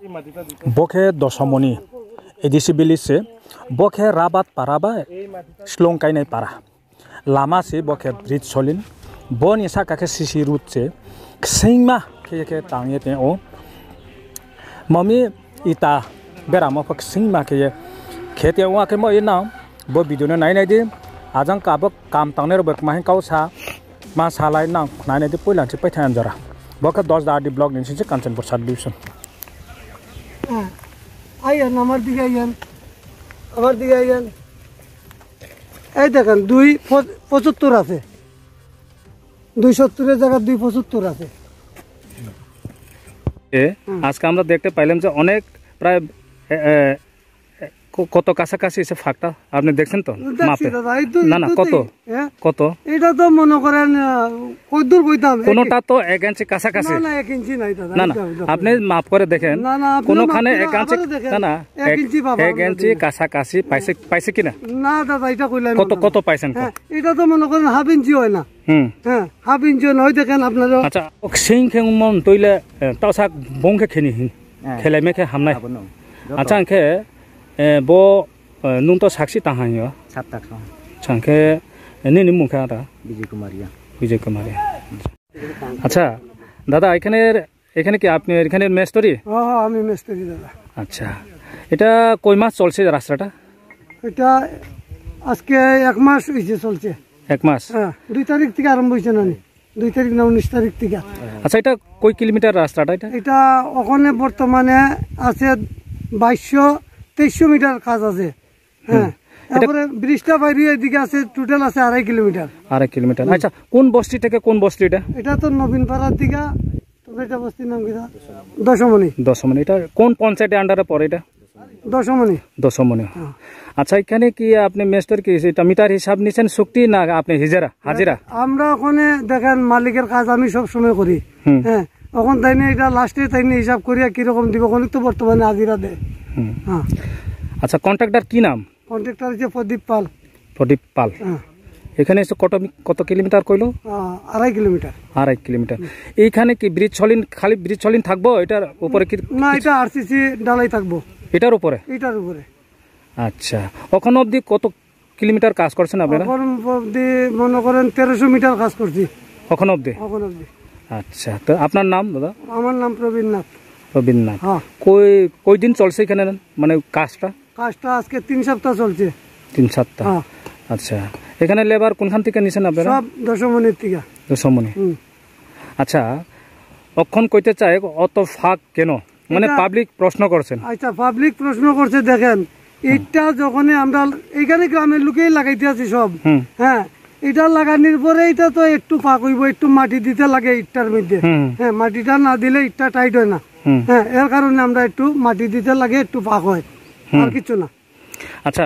Bokhe Dosamoni Edisibilise Bokhe Rabat Paraba Slonkainai Para Lama se Bokhe Bridge Solin Boni Sakake Sisi Rutse Singma Keke Tangete O Mami Ita Beramofak Singma Keye Kete Wakemo now Bo Biduna 9 Ajang Kabok Kam Tanger Bok Mahin Kausa Masalai now 9 Pulan Chipatanjara Boka does the blog in Sisi Kansan for solution. Ian আমার দিকে Ian আমার দিকে Ian এই দেখেন 275 আছে 270 এর জায়গা 275 আছে আজকে আমরা দেখতে পাইলাম যে অনেক প্রায় কত কাছাকাছি এসে ফাঁকটা আপনি দেখছেন তো মাপে না না কত কত এটা তো মনে করেন কতদূর কইতাম কোনটা তো 1 ইঞ্চি কাছাকাছি না না 1 ইঞ্চি নাই দাদা না না আপনি মাপ করে দেখেন কোনখানে 1 ইঞ্চি না না 1 ইঞ্চি কাছাকাছি পাইছে কিনা না দাদা এটা কইলাম কত কত পাইছেন এটা তো মনে করেন হাফ ইঞ্চি হয় না হ্যাঁ হাফ ইঞ্চি নয় দেখেন আপনারা আচ্ছা সিং খেং মন তইলে তাসাক বংখে খেনি খেলাই মেখে হামনাই আচ্ছা আংখে bo nung to saksi tahan yo saptak so changke ni mukha ta Vijay Kumariya আচ্ছা দাদা এখানে কি আপনি এখানে মেস্তরি হ্যাঁ আমি মেস্তরি দাদা আচ্ছা এটা কয় মাস চলছে রাস্তাটা এটা আজকে 1 মাস হইছে চলছে 1 মাস হ্যাঁ 2 তারিখ থেকে আরম্ভ হইছে না 2 তারিখ না 19 তারিখ থেকে আচ্ছা এটা কয় কিলোমিটার রাস্তাটা এটা ওখানে বর্তমানে আছে 2200-2300 মিটার কাজ আছে হ্যাঁ তারপরে ব্রিজটা বাইরে এদিকে আছে টোটাল আছে 2.5 কিলোমিটার 2.5 কিলোমিটার আচ্ছা কোন বস্তি থেকে কোন বস্তি এটা তো নবীনপাড়ার দিকে তবে এটা বস্তির নাম কি দশমনি এটা কোন পঞ্চায়েতের আন্ডারে পড়ে এটা দশমনি আচ্ছা এখানে কি আপনি মেস্টর কি এটা মিটার হিসাব নিছেন চুক্তি না আপনি হাজিরা আমরা ওখানে দেখেন মালিকের কাজ আমি সব সময় করি হ্যাঁ এখন তাইনে এটা লাস্টে তাইনে হিসাব করিয়া কি রকম দিব কোন তো বর্তমানে হাজিরা দেয় হ্যাঁ আচ্ছা কন্ট্রাক্টর কি নাম কন্ট্রাক্টর হচ্ছে প্রদীপ পাল এখানে এসে কত কিলোমিটার কইলো 2.5 কিলোমিটার এইখানে কি ব্রিজ খালি ব্রিজ চলিন থাকবো এটার উপরে কি না এটা আরসিসি ডালাই থাকবো এটার উপরে আচ্ছা ওখানে অবধি কত কিলোমিটার কাজ করছেন আপনারা ওখানে অবধি মনে করেন 1300 মিটার কাজ করছি ওখানে অবধি আচ্ছা তো আপনার নাম দাদা আমার নাম প্রবীণনাথ হ্যাঁ কই দিন চলছে এখানে মানে কাজটা আজকে 3 সপ্তাহ চলছে 3 সপ্তাহ আচ্ছা এখানে লেবার কোনখান থেকে নিছেন আপনারা সব দশমনির থেকে দশমনি আচ্ছা অক্ষণ কইতে চাই অত ফাঁক কেন মানে পাবলিক প্রশ্ন করছেন আচ্ছা পাবলিক প্রশ্ন করছে দেখেন এটা যখন আমরা এইখানে গ্রামের লোকেই লাগাইতে আছি সব হ্যাঁ এটা লাগানোর পরে এটা তো একটু ফাঁক হইব একটু মাটি দিতে লাগে ইটটার মধ্যে হ্যাঁ মাটিটা না দিলে ইটটা টাইট হয় না হ্যাঁ এর কারণে আমরা একটু মাটি দিতে লাগে একটু ফাঁক হয় আর কিছু না